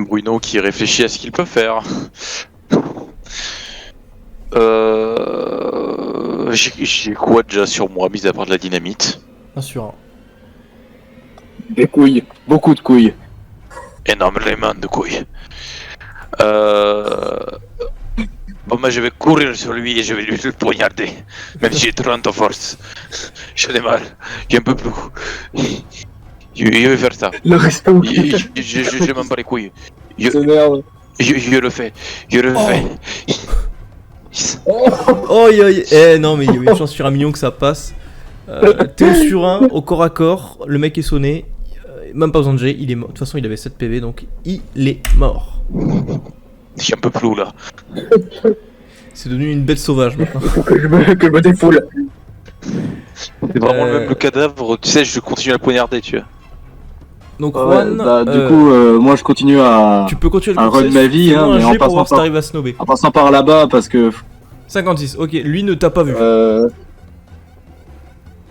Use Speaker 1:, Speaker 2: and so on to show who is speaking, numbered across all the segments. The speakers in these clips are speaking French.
Speaker 1: Bruno qui réfléchit à ce qu'il peut faire. J'ai quoi déjà sur moi, mis à part de la dynamite?
Speaker 2: Un sur un.
Speaker 3: Des couilles, beaucoup de couilles.
Speaker 1: Énormément de couilles. Bon, moi je vais courir sur lui et je vais lui le poignarder. Même si j'ai 30 en force. J'en ai mal. J'ai un peu plus. Je vais faire ça.
Speaker 3: Le respect au
Speaker 1: Je m'en bats les couilles.
Speaker 3: de merde.
Speaker 1: Je le fais. Je le fais.
Speaker 2: Oh, non, mais il y avait une chance sur un million que ça passe. Théo sur un, au corps à corps. Le mec est sonné. Même pas besoin de jet, il est mort. De toute façon, il avait 7 PV, donc il est mort.
Speaker 1: Je suis un peu flou là.
Speaker 2: C'est devenu une bête sauvage maintenant.
Speaker 3: Que je me défoule.
Speaker 1: C'est vraiment le cadavre, tu sais, je continue à le poignarder, tu vois.
Speaker 2: Donc,
Speaker 3: Ouais,
Speaker 2: Juan,
Speaker 3: bah, du coup, moi je continue à
Speaker 2: tu peux continuer
Speaker 3: à
Speaker 2: le
Speaker 3: run
Speaker 2: process,
Speaker 3: ma vie,
Speaker 2: fais-moi
Speaker 3: hein,
Speaker 2: un
Speaker 3: mais
Speaker 2: jet
Speaker 3: en
Speaker 2: pour
Speaker 3: passant
Speaker 2: voir si
Speaker 3: par,
Speaker 2: t'arrives à snobber.
Speaker 3: en passant par là-bas parce que.
Speaker 2: 56, ok, lui ne t'a pas vu.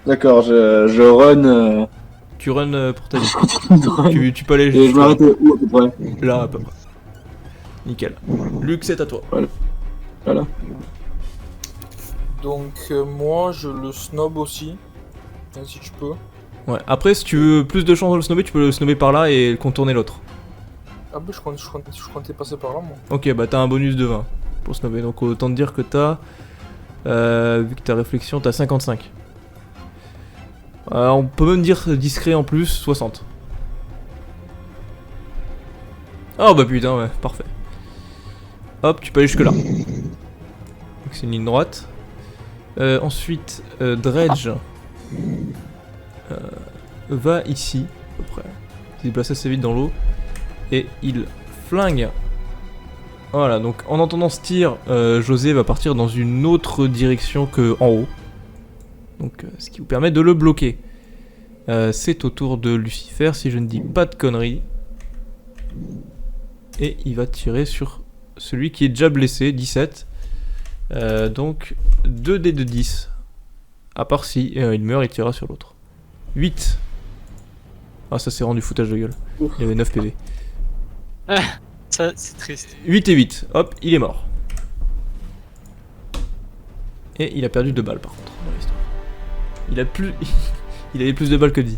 Speaker 3: D'accord, je run.
Speaker 2: Tu run pour ta vie.
Speaker 3: Je continue de run.
Speaker 2: Tu peux aller
Speaker 3: Et je
Speaker 2: jusque
Speaker 3: m'arrête où à peu près?
Speaker 2: là à peu près. Nickel. Luc, c'est à toi.
Speaker 3: Voilà.
Speaker 4: Donc moi je le snob aussi, si tu peux.
Speaker 2: Ouais, après, si tu veux plus de chance de le snobber, tu peux le snobber par là et contourner l'autre.
Speaker 4: Ah bah je comptais passer par là moi.
Speaker 2: Ok, bah t'as un bonus de 20 pour snobber, donc autant te dire que t'as. Vu que ta réflexion, t'as 55. On peut même dire discret en plus, 60. Oh bah putain, ouais, parfait. Hop, tu peux aller jusque là. Donc c'est une ligne droite. Ensuite, Dredge va ici, à peu près. Il se déplace assez vite dans l'eau. Et il flingue. Voilà, donc en entendant ce tir, José va partir dans une autre direction que en haut. Donc ce qui vous permet de le bloquer. C'est au tour de Lucifer, si je ne dis pas de conneries. Et il va tirer sur celui qui est déjà blessé, 17. Donc 2 dés de 10. À part si il meurt, il tirera sur l'autre. 8. Ah, ça s'est rendu foutage de gueule. Il avait 9 PV.
Speaker 5: Ça, c'est triste.
Speaker 2: 8 et 8. Hop, il est mort. Et il a perdu 2 balles par contre dans l'histoire. Il a plus. Il avait plus de balles que de vie.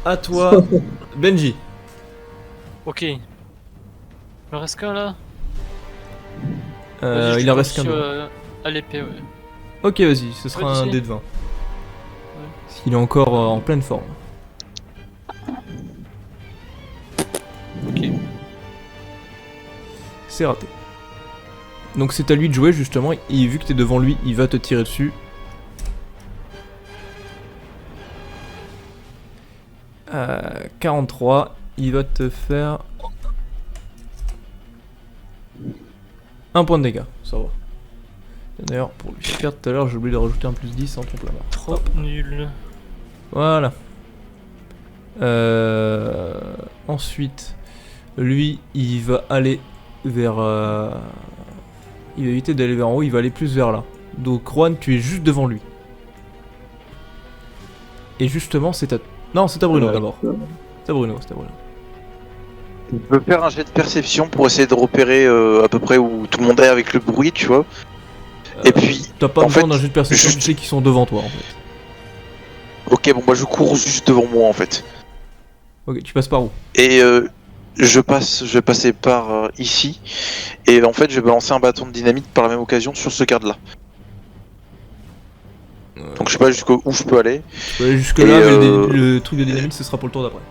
Speaker 2: À toi, Benji.
Speaker 5: Ok. Il me reste qu'un là.
Speaker 2: Il en reste qu'un.
Speaker 5: À l'épée, ouais.
Speaker 2: Ok, vas-y, ce sera un dé de 20. S'il est encore en pleine forme.
Speaker 5: Ok.
Speaker 2: C'est raté. Donc c'est à lui de jouer justement, et vu que t'es devant lui, il va te tirer dessus. Euh, 43, il va te faire 1 point de dégâts, ça va. D'ailleurs, pour lui faire tout à l'heure, j'ai oublié de rajouter un plus 10 en trompe la mort.
Speaker 5: Trop nul.
Speaker 2: Voilà. Ensuite, lui, il va aller vers... Il va éviter d'aller vers en haut, il va aller plus vers là. Donc, Juan, tu es juste devant lui. Et justement, c'est à... Non, c'est à Bruno d'abord. C'est à Bruno, c'est à Bruno.
Speaker 1: Je peux faire un jet de perception pour essayer de repérer à peu près où tout le monde est avec le bruit, tu vois. Et puis,
Speaker 2: T'as pas
Speaker 1: en
Speaker 2: besoin
Speaker 1: fait,
Speaker 2: d'un jet de perception,
Speaker 1: juste-
Speaker 2: tu sais qu'ils sont devant toi en fait.
Speaker 1: ok, bon, bah je cours juste devant moi en fait.
Speaker 2: Ok, tu passes par où?
Speaker 1: Et je vais passer par ici. Et en fait, je vais balancer un bâton de dynamite par la même occasion sur ce garde-là. Donc je sais pas jusqu'où je peux aller.
Speaker 2: Tu peux aller jusque
Speaker 1: Et,
Speaker 2: là, mais le truc de dynamite ce sera pour le tour d'après.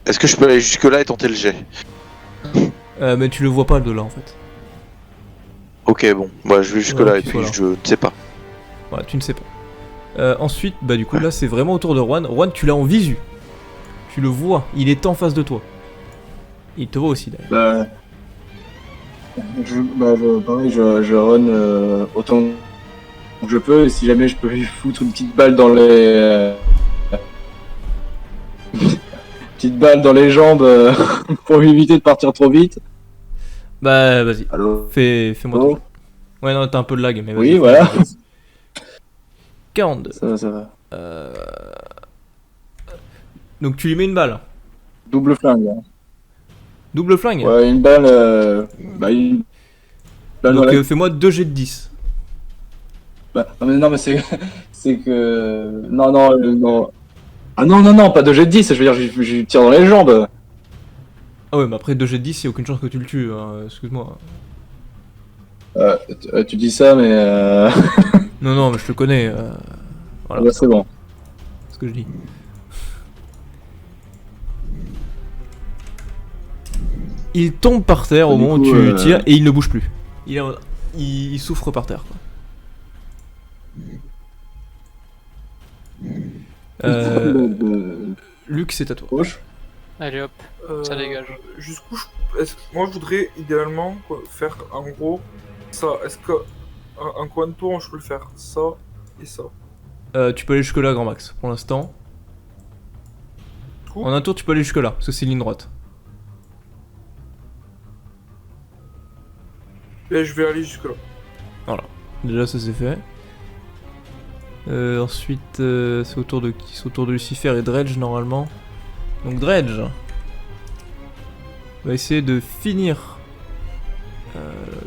Speaker 1: Est-ce que je peux aller jusque là et tenter le jet?
Speaker 2: Mais tu le vois pas de là en fait.
Speaker 1: Ok, bon, bah je vais jusque
Speaker 2: Ouais,
Speaker 1: là et
Speaker 2: puis
Speaker 1: puis
Speaker 2: voilà.
Speaker 1: je ne sais pas.
Speaker 2: Ouais, tu ne sais pas. Ensuite, bah du coup là c'est vraiment autour de Juan. Juan, tu l'as en visu. Tu le vois, il est en face de toi. Il te voit aussi d'ailleurs.
Speaker 3: Pareil, je run autant que je peux, et si jamais je peux lui foutre une petite balle dans les... petite balle dans les jambes pour lui éviter de partir trop vite.
Speaker 2: Bah vas-y,
Speaker 3: Allô?
Speaker 2: fais-moi
Speaker 3: Oh.
Speaker 2: ton. Ouais non, t'as un peu de lag, mais vas-y.
Speaker 3: Oui, voilà.
Speaker 2: 42.
Speaker 3: Ça va.
Speaker 2: Donc tu lui mets une balle.
Speaker 3: double flingue. Hein.
Speaker 2: Double flingue.
Speaker 3: Ouais, une balle. Bah, une balle
Speaker 2: Donc
Speaker 3: dans la-
Speaker 2: fais-moi 2 jets de 10.
Speaker 3: Bah, non, mais c'est. C'est que. Non, non, non. Ah non, non, non, pas de jet de 10, je veux dire, je lui tire dans les jambes.
Speaker 2: Ah ouais, mais après 2 jets de 10, il y a aucune chance que tu le tues, hein, excuse-moi.
Speaker 3: Tu dis ça, mais.
Speaker 2: Non, non, mais je te connais. Voilà,
Speaker 3: Ouais, c'est bon.
Speaker 2: c'est ce que je dis. Il tombe par terre au
Speaker 3: Du
Speaker 2: moment
Speaker 3: coup,
Speaker 2: où tu tires et il ne bouge plus. Il souffre par terre. Quoi. Luc, c'est à toi.
Speaker 3: Gauche.
Speaker 5: Allez hop, ça dégage.
Speaker 4: Jusqu'où moi, je voudrais idéalement faire en gros ça. Est-ce que un coin de tour, je peux le faire ça et ça.
Speaker 2: Tu peux aller jusque là, grand max, pour l'instant.
Speaker 4: Coup.
Speaker 2: En un tour, tu peux aller jusque là, parce que c'est ligne droite.
Speaker 4: Et je vais aller jusque là.
Speaker 2: Voilà, déjà ça c'est fait. Ensuite, c'est au tour de qui? C'est au tour de Lucifer et Dredge normalement. Donc Dredge va essayer de finir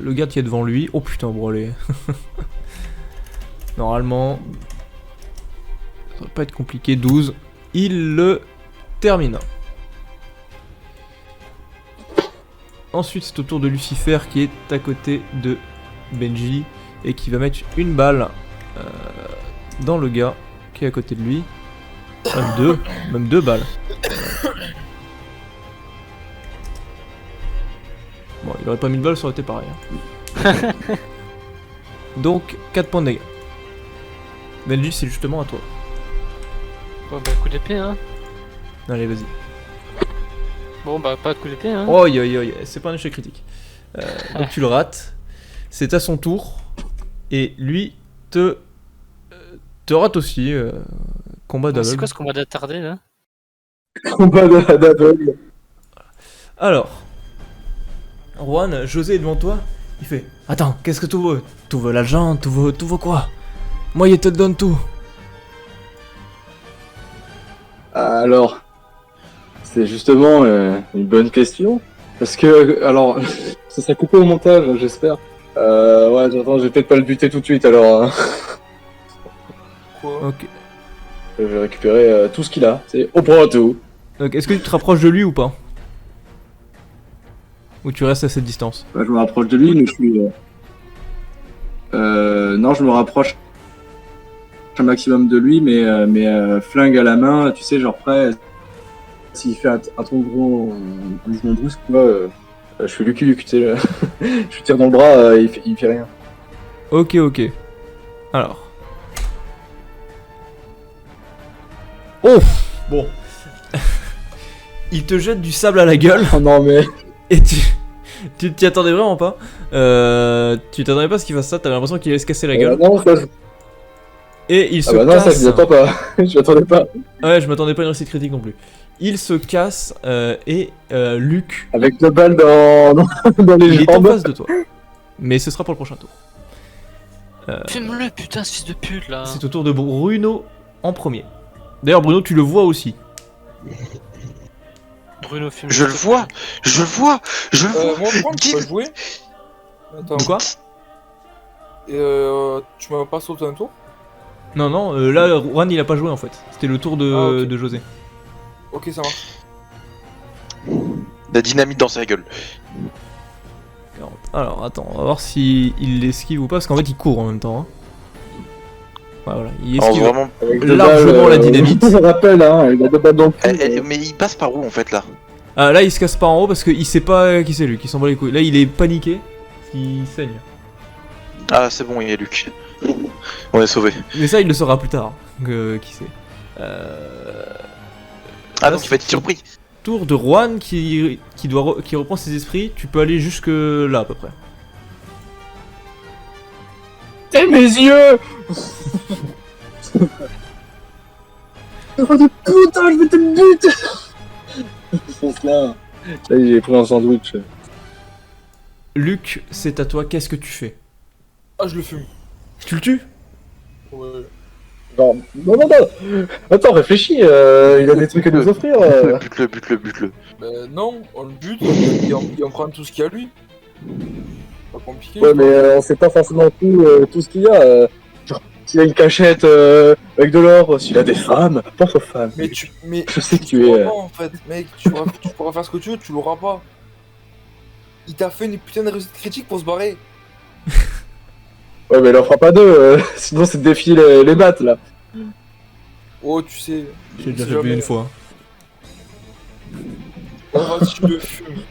Speaker 2: le gars qui est devant lui. Oh putain, brûlé. Normalement, ça va pas être compliqué. 12. Il le termine. Ensuite, c'est au tour de Lucifer qui est à côté de Benji et qui va mettre une balle dans le gars qui est à côté de lui. Même deux balles. Bon, il aurait pas mis de balle, ça aurait été pareil. Hein. Donc, 4 points de dégâts. Benji, c'est justement à toi.
Speaker 5: Bon bah coup d'épée hein.
Speaker 2: Allez, vas-y.
Speaker 5: Bon bah pas de coup d'épée hein.
Speaker 2: Oi, oi, oi, c'est pas un échec critique. Donc tu le rates. C'est à son tour. Et lui te rate aussi. Combat
Speaker 5: C'est
Speaker 2: d'aveugle.
Speaker 5: quoi ce combat d'attardé là?
Speaker 3: Combat d'aveugle.
Speaker 2: Alors, Juan, José est devant toi. Il fait: attends, qu'est-ce que tu veux? Tu veux l'argent? Tu veux quoi? Moi, il te donne tout.
Speaker 3: Alors, c'est justement une bonne question. Parce que, alors, ça sera coupé au montage, j'espère. Ouais, j'entends, je vais peut-être pas le buter tout de suite, alors
Speaker 4: Quoi?
Speaker 2: Ok.
Speaker 3: je vais récupérer tout ce qu'il a. C'est au point tout.
Speaker 2: Donc, est-ce que tu te rapproches de lui ou pas? Ou tu restes à cette distance?
Speaker 3: Ouais, je me rapproche de lui, mais je suis. Non, je me rapproche un maximum de lui, mais flingue à la main, tu sais, genre prêt. S'il fait un trop gros mouvement brusque, quoi, je suis Lucky Luke, tu sais. Je lui tire dans le bras, il fait rien.
Speaker 2: Ok, ok. Alors. Oh! Bon. Il te jette du sable à la gueule.
Speaker 3: Oh non, mais.
Speaker 2: Et tu t'y attendais vraiment pas. Tu t'attendais pas à ce qu'il fasse ça, t'avais l'impression qu'il allait se casser la gueule.
Speaker 3: Non, ça.
Speaker 2: Et il se
Speaker 3: Ah bah non, ça,
Speaker 2: casse.
Speaker 3: je m'y attends pas. Je m'attendais pas.
Speaker 2: Ouais, je m'attendais pas à une réussite critique non plus. Il se casse et Luc,
Speaker 3: Avec deux balles dans les
Speaker 2: il est en
Speaker 3: jambes.
Speaker 2: face de toi. Mais ce sera pour le prochain tour.
Speaker 5: Fume-le putain ce fils de pute là.
Speaker 2: C'est au tour de Bruno en premier. D'ailleurs, Bruno, tu le vois aussi.
Speaker 5: Bruno fume.
Speaker 1: Je le vois, je le vois, je le vois.
Speaker 4: Moi, pourquoi tu
Speaker 1: Dis-
Speaker 4: peux jouer? Attends.
Speaker 2: De quoi?
Speaker 4: Tu m'as pas sauté un tour?
Speaker 2: Non, non, là, Juan il a pas joué en fait. C'était le tour
Speaker 4: Ah, ok.
Speaker 2: de José.
Speaker 4: Ok, ça marche.
Speaker 1: La dynamite dans sa gueule.
Speaker 2: Alors, attends, on va voir si il l'esquive ou pas, parce qu'en fait il court en même temps. Hein. Ouais, voilà, il
Speaker 1: Alors
Speaker 2: esquive.
Speaker 1: vraiment.
Speaker 3: Avec deux
Speaker 2: Largement la dynamite.
Speaker 3: Je rappelle, hein, il a deux balles dans le cul.
Speaker 1: Mais il passe par où en fait là?
Speaker 2: Ah, là il se casse pas en haut parce qu'il sait pas qui c'est lui, qui s'en bat les couilles. Là il est paniqué, il saigne.
Speaker 1: Ah c'est bon, il y a Luc. On est sauvé.
Speaker 2: Mais ça il le saura plus tard, qui c'est.
Speaker 1: Ah donc il va être surpris.
Speaker 2: Tour de Juan qui reprend ses esprits, tu peux aller jusque là à peu près.
Speaker 3: Eh, mes yeux. Oh de putain, je vais te buter. Fonce là. Là, j'ai pris un sandwich.
Speaker 2: Luc, c'est à toi, qu'est-ce que tu fais?
Speaker 4: Ah, je le fume.
Speaker 2: Tu le tues?
Speaker 4: Ouais.
Speaker 3: Non, non, non, non. Attends, réfléchis, il a des trucs à nous offrir.
Speaker 1: Bute-le.
Speaker 4: Non, on le bute, il en prend tout ce qu'il y a lui. Pas compliqué.
Speaker 3: Ouais, mais on sait pas forcément tout ce qu'il y a. Genre, s'il a une cachette avec de l'or, s'il a des femmes, pense aux femmes.
Speaker 4: Mais
Speaker 3: Je sais que
Speaker 4: tu
Speaker 3: tu
Speaker 4: l'auras
Speaker 3: es.
Speaker 4: pas en fait, mec, tu pourras faire ce que tu veux, tu l'auras pas. Il t'a fait une putain de réussite critique pour se barrer.
Speaker 3: Ouais, mais il en fera pas deux, sinon c'est de défier les battes là.
Speaker 4: Oh, tu sais.
Speaker 2: J'ai déjà
Speaker 4: si
Speaker 2: fait plus
Speaker 4: jamais-
Speaker 2: d'une fois.
Speaker 4: Oh, vas-y, tu le fumes.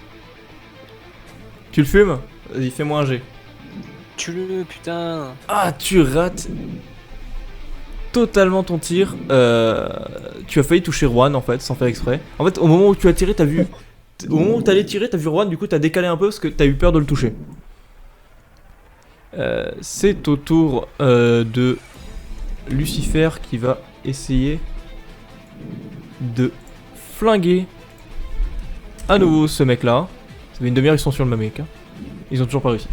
Speaker 2: Tu le fumes? Vas-y, fais-moi un G.
Speaker 5: Tue-le, putain.
Speaker 2: Ah, tu rates totalement ton tir. Tu as failli toucher Juan en fait, sans faire exprès. En fait, au moment où tu as tiré, t'as vu. Au moment où t'allais tirer, t'as vu Juan, du coup t'as décalé un peu parce que t'as eu peur de le toucher. C'est au tour de Lucifer qui va essayer de flinguer à nouveau ce mec là. Ça fait une demi-heure, ils sont sur le même mec. Hein. Ils ont toujours pas réussi.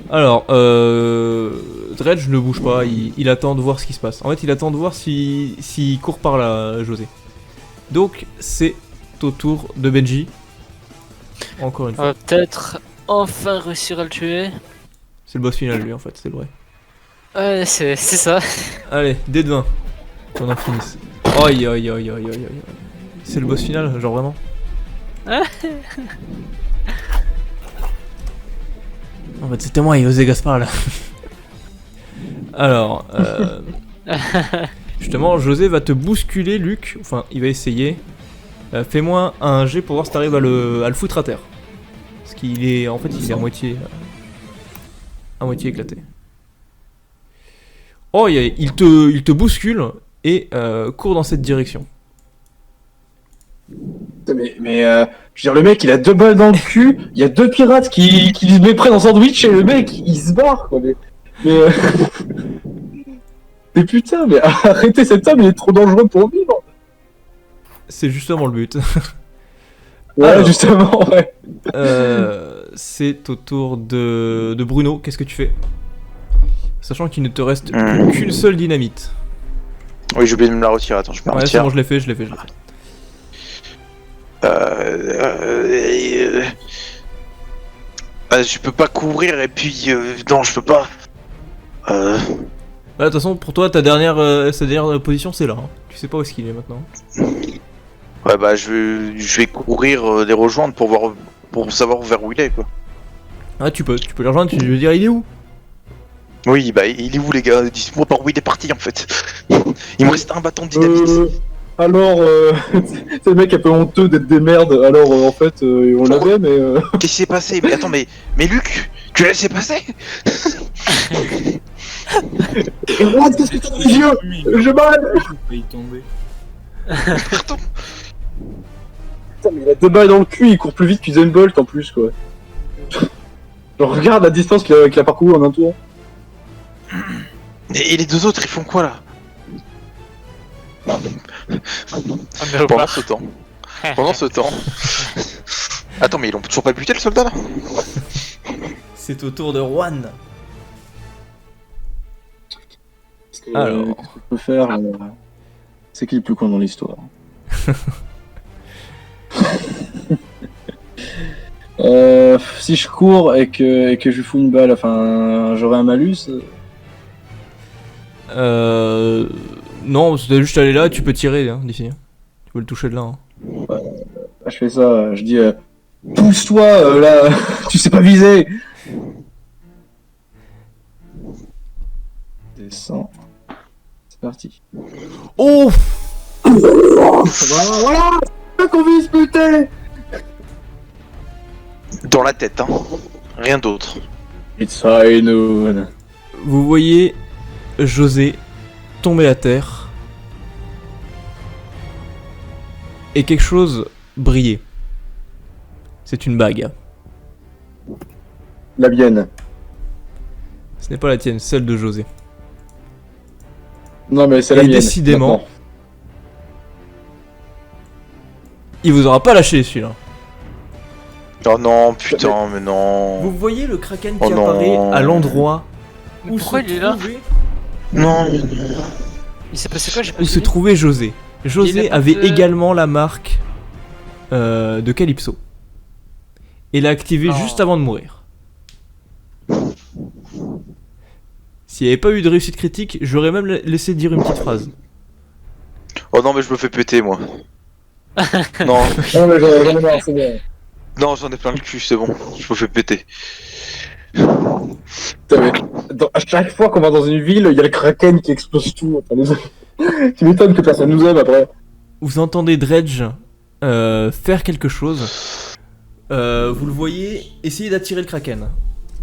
Speaker 2: Alors, Dredge ne bouge pas, il attend de voir ce qui se passe. En fait, il attend de voir s'il court par là, José. Donc, c'est au tour de Benji. Encore une
Speaker 5: On
Speaker 2: fois.
Speaker 5: va peut-être enfin réussir à le tuer.
Speaker 2: C'est le boss final, lui, en fait, c'est le vrai.
Speaker 5: Ouais, c'est ça.
Speaker 2: Allez, dés de 20. Qu'on en finisse. Aïe, aïe, aïe, aïe, aïe, aïe. C'est le boss final, genre vraiment. En fait, c'était moi, il osait Gaspard là. Alors, justement, José va te bousculer, Luc. Enfin, il va essayer. Fais-moi un jet pour voir si t'arrives à le foutre à terre. Parce qu'il est, en fait, il est à moitié éclaté. Oh, il te bouscule et court dans cette direction.
Speaker 3: Putain, mais je veux dire, le mec il a 2 balles dans le cul, il y a 2 pirates qui se méprennent en sandwich et le mec il se barre quoi. Mais putain, mais arrêtez cet homme, il est trop dangereux pour vivre.
Speaker 2: C'est justement le but.
Speaker 3: Ouais,
Speaker 2: Alors.
Speaker 3: justement, ouais.
Speaker 2: C'est au tour de Bruno. Qu'est-ce que tu fais? Sachant qu'il ne te reste
Speaker 1: Hmm.
Speaker 2: qu'une seule dynamite.
Speaker 1: Oui, j'ai oublié de me la retirer. Attends, je peux la
Speaker 2: Ouais, c'est
Speaker 1: retirer.
Speaker 2: bon, je l'ai fait.
Speaker 1: Je peux pas courir et puis non, je peux pas.
Speaker 2: Bah, de toute façon, pour toi, sa dernière position, c'est là. Hein. Tu sais pas où est-ce qu'il est maintenant.
Speaker 1: Ouais, bah je vais courir les rejoindre pour savoir vers où il est quoi.
Speaker 2: Ah, tu peux les rejoindre. Tu veux dire, il est où?
Speaker 1: Oui, bah il est où les gars? Dites-moi par où il est parti en fait. Il me reste un bâton de dynamite.
Speaker 3: Alors, c'est le mec un peu honteux d'être des merdes, alors en fait on l'avait mais...
Speaker 1: Qu'est-ce qui s'est passé? Mais attends, mais Luc, tu l'as laissé passer?
Speaker 3: What, qu'est-ce que t'as dit, vieux? Je balle.
Speaker 4: Il est tombé.
Speaker 1: Pardon.
Speaker 3: Putain, mais il a 2 balles dans le cul, il court plus vite qu'Usain Bolt en plus quoi. Genre regarde la distance qu'il a parcouru en un tour.
Speaker 1: Et les deux autres, ils font quoi là? Pendant ce temps. Attends, mais ils l'ont toujours pas buté le soldat là?
Speaker 2: C'est au tour de Juan.
Speaker 3: Alors,
Speaker 2: Alors.
Speaker 3: ce qu'on peut faire, c'est qui est le plus con dans l'histoire. Si je cours et que je lui fous une balle, enfin, j'aurai un malus.
Speaker 2: Non, c'est juste aller là, tu peux tirer hein, d'ici. Tu peux le toucher de là. Hein.
Speaker 3: Je fais ça, je dis pousse-toi là, tu sais pas viser. Descends. C'est parti.
Speaker 2: Oh!
Speaker 3: Voilà, c'est ça qu'on vise, putain.
Speaker 1: Dans la tête, hein. Rien d'autre.
Speaker 3: It's high noon.
Speaker 2: Vous voyez José tomber à terre et quelque chose briller. C'est une bague.
Speaker 3: La mienne.
Speaker 2: Ce n'est pas la tienne, celle de José.
Speaker 3: Non mais c'est
Speaker 2: Et
Speaker 3: la mienne.
Speaker 2: décidément,
Speaker 3: maintenant.
Speaker 2: il vous aura pas lâché celui-là.
Speaker 1: Oh non, putain, mais non.
Speaker 2: Vous voyez le kraken qui
Speaker 1: Oh non.
Speaker 2: apparaît à l'endroit où
Speaker 5: Pourquoi
Speaker 2: se
Speaker 5: il est là?
Speaker 2: trouvait
Speaker 1: Non.
Speaker 5: Il s'est passé quoi? J'ai pas
Speaker 2: où se
Speaker 5: suivi.
Speaker 2: trouvait José. José
Speaker 5: Il a pas
Speaker 2: avait
Speaker 5: fait-
Speaker 2: également la marque de Calypso. Et l'a activé
Speaker 5: Non.
Speaker 2: juste avant de mourir. S'il n'y avait pas eu de réussite critique, j'aurais même laissé dire une petite phrase.
Speaker 1: Oh non, mais je me fais péter, moi. Non,
Speaker 3: Non, mais j'en ai marre, c'est bon.
Speaker 1: non, j'en ai plein le cul, c'est bon. Je me fais péter.
Speaker 3: Putain, mais à chaque fois qu'on va dans une ville, il y a le Kraken qui explose tout. Enfin, tu m'étonnes que personne nous aime après.
Speaker 2: Vous entendez Dredge faire quelque chose. Vous le voyez essayer d'attirer le Kraken.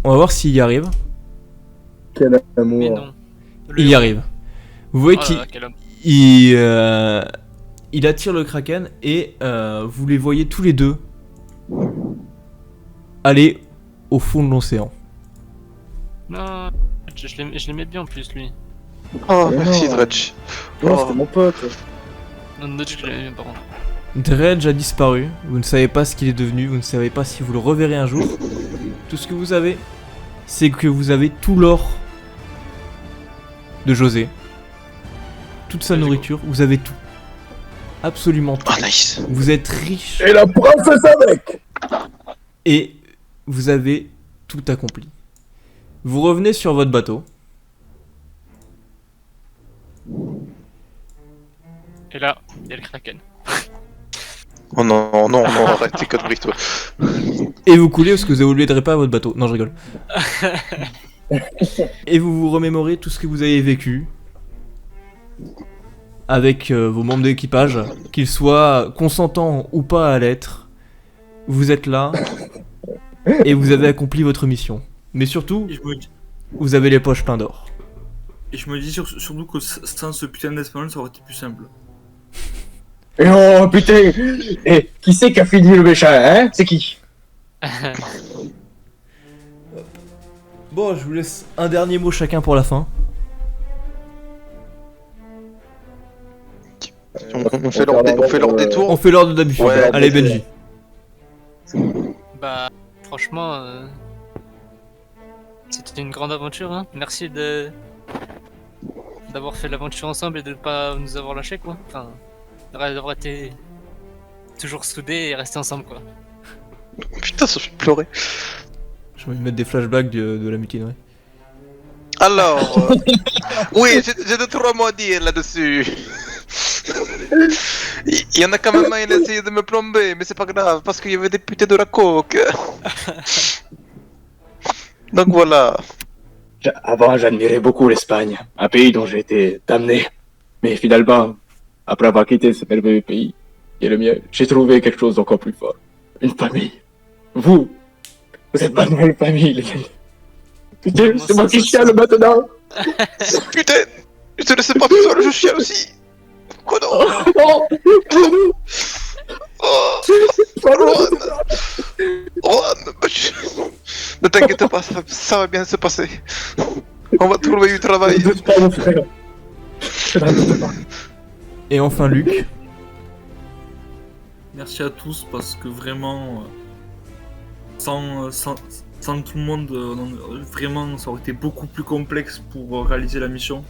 Speaker 2: On va voir s'il y arrive.
Speaker 3: Quel amour.
Speaker 5: Mais non.
Speaker 2: Il y arrive. Vous voyez
Speaker 5: Oh là
Speaker 2: qu'il
Speaker 5: là, quel homme.
Speaker 2: il attire le Kraken et vous les voyez tous les deux aller au fond de l'océan.
Speaker 5: Non, je l'aimais bien en plus lui.
Speaker 1: Oh,
Speaker 3: Mais
Speaker 1: merci,
Speaker 3: non.
Speaker 1: Dredge.
Speaker 3: Non,
Speaker 1: Oh.
Speaker 3: c'était mon pote.
Speaker 5: Non, Nudge, je l'aimais bien par contre.
Speaker 2: Dredge a disparu. Vous ne savez pas ce qu'il est devenu. Vous ne savez pas si vous le reverrez un jour. Tout ce que vous avez, c'est que vous avez tout l'or de José. Toute sa
Speaker 5: Let's go.
Speaker 2: nourriture. Vous avez tout. Absolument tout.
Speaker 1: Oh, nice.
Speaker 2: Vous êtes riche
Speaker 3: Et la princesse avec.
Speaker 2: et vous avez tout accompli. Vous revenez sur votre bateau.
Speaker 5: Et là, il y a le Kraken.
Speaker 1: Oh non, non, non, arrête tes conneries, toi.
Speaker 2: Et vous coulez parce que vous avez oublié de réparer votre bateau. Non, je rigole. Et vous vous remémorez tout ce que vous avez vécu avec vos membres d'équipage, qu'ils soient consentants ou pas à l'être. Vous êtes là et vous avez accompli votre mission. Mais surtout,
Speaker 4: Et je me dis,
Speaker 2: vous avez les poches pleines d'or.
Speaker 4: surtout que sans ce putain d'espagnol, ça aurait été plus simple.
Speaker 3: Et oh putain. Et qui c'est qui a fini le méchant, hein? C'est qui?
Speaker 2: Bon, je vous laisse un dernier mot chacun pour la fin.
Speaker 1: On fait leur détour.
Speaker 2: On fait l'ordre d'habitude.
Speaker 1: Ouais,
Speaker 2: Allez,
Speaker 3: mais-
Speaker 2: Benji.
Speaker 5: Bah, franchement, c'était une grande aventure. Hein. Merci d'avoir fait l'aventure ensemble et de ne pas nous avoir lâchés, quoi. Enfin, d'avoir été toujours soudés et restés ensemble, quoi.
Speaker 1: Putain, ça fait pleurer.
Speaker 2: Je vais mettre des flashbacks de la mutinerie.
Speaker 1: Alors, oui, j'ai 2-3 mots à dire là-dessus. Il y en a quand même un, il a essayé de me plomber, mais c'est pas grave, parce qu'il y avait des putains de la coke. Donc voilà.
Speaker 3: Avant, j'admirais beaucoup l'Espagne, un pays dont j'ai été damné. Mais finalement, après avoir quitté ce merveilleux pays, qui est le mien, j'ai trouvé quelque chose d'encore plus fort. Une famille. Vous êtes ma nouvelle famille, les gars. Putain,
Speaker 5: Moi,
Speaker 3: c'est moi
Speaker 5: ça,
Speaker 3: qui
Speaker 5: ça,
Speaker 3: chiale maintenant.
Speaker 1: Putain, je te laisse pas tout seul, je chiale aussi. Quoi non?
Speaker 3: Non,
Speaker 1: Oh,
Speaker 3: pardon.
Speaker 1: Juan, ne t'inquiète pas, ça va bien se passer. On va trouver du travail.
Speaker 3: Ne doute pas, mon frère. Je n'en doute pas.
Speaker 2: Et enfin, Luc.
Speaker 4: Merci à tous parce que vraiment, sans tout le monde, vraiment, ça aurait été beaucoup plus complexe pour réaliser la mission.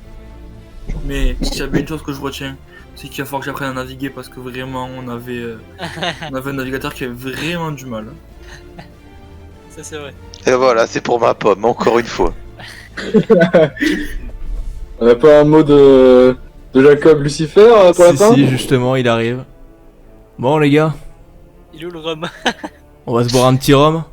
Speaker 4: Mais s'il y avait une chose que je retiens, c'est qu'il va falloir que j'apprenne à naviguer parce que vraiment, on avait un navigateur qui avait vraiment du mal.
Speaker 5: Ça, c'est vrai.
Speaker 1: Et voilà, c'est pour ma pomme, encore une fois.
Speaker 3: On n'a pas un mot de Jacob Lucifer pour la fin?
Speaker 2: Si, justement, il arrive. Bon, les gars,
Speaker 5: Il est où le rhum?
Speaker 2: on va se boire un petit rhum.